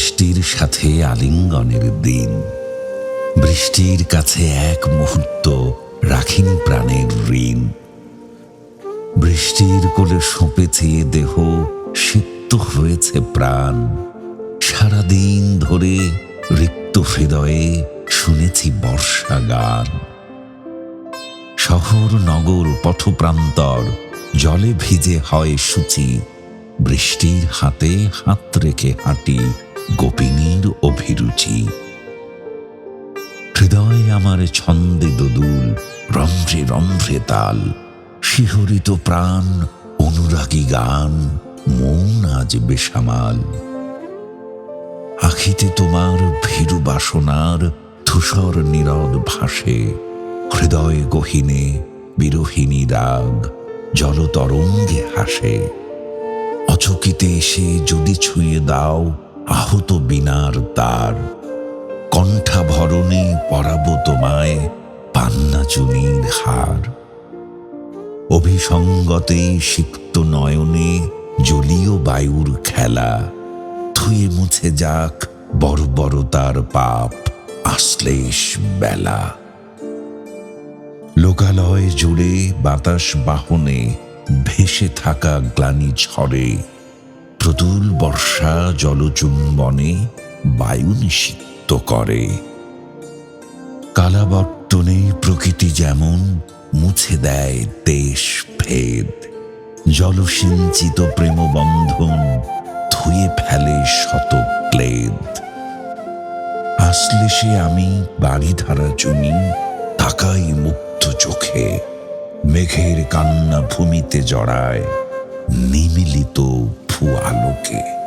বৃষ্টির সাথে আলিঙ্গনের দিন। বৃষ্টির কাছে এক মুহূর্ত রাখিনি প্রাণের ঋণ। বৃষ্টির কোলে সঁপেছে দেহ, সিক্ত হয়েছে প্রাণ। সারাদিন ধরে রিক্ত হৃদয়ে শুনেছি বর্ষা গান। শহর নগর পথপ্রান্তর জলে ভিজে হয় সূচি। বৃষ্টির হাতে হাত রেখে হাঁটি গোপিনীর অভিরুচি। হৃদয় আমার ছন্দে দোদুল, রন্ধ্রে রন্ধ্রে তাল। শিহরিত প্রাণ, অনুরাগী গান, মন আজ বেসামাল। আখিতে তোমার ভীরু বাসনার ধূসর নীরদ ভাসে। হৃদয় গহীনে বিরহিণী রাগ জলতরঙ্গে হাসে। অচকিতে এসে যদি ছুঁয়ে দাও আহত বীণার তার, কণ্ঠাভরণে পরাবো তোমায় পান্না চুনির হার। অভিসঙ্গতে সিক্ত নয়নে জলীয় বায়ুর খেলা। ধুয়ে মুছে যাক বর্বরতার পাপ, আশ্লেষ বেলা। লোকালয় জুড়ে বাতাস বাহনে ভেসে থাকা গ্লানি ঝরে। প্রতুল বর্ষা জলচুম্বনে বায়ু নিষিক্ত করে। কালাবর্তনে প্রকৃতি যেমন মুছে দেয় দেশ ভেদ। জলসিঞ্চিত প্রেমবন্ধন ধুয়ে ফেলে শত ক্লেদ। আশ্লেষে আমি বাড়িধারা চুনি, তাকাই মুগ্ধ চোখে। মেঘের কান্না ভূমিতে জড়ায় নিমিলিত ভূ আলোকে।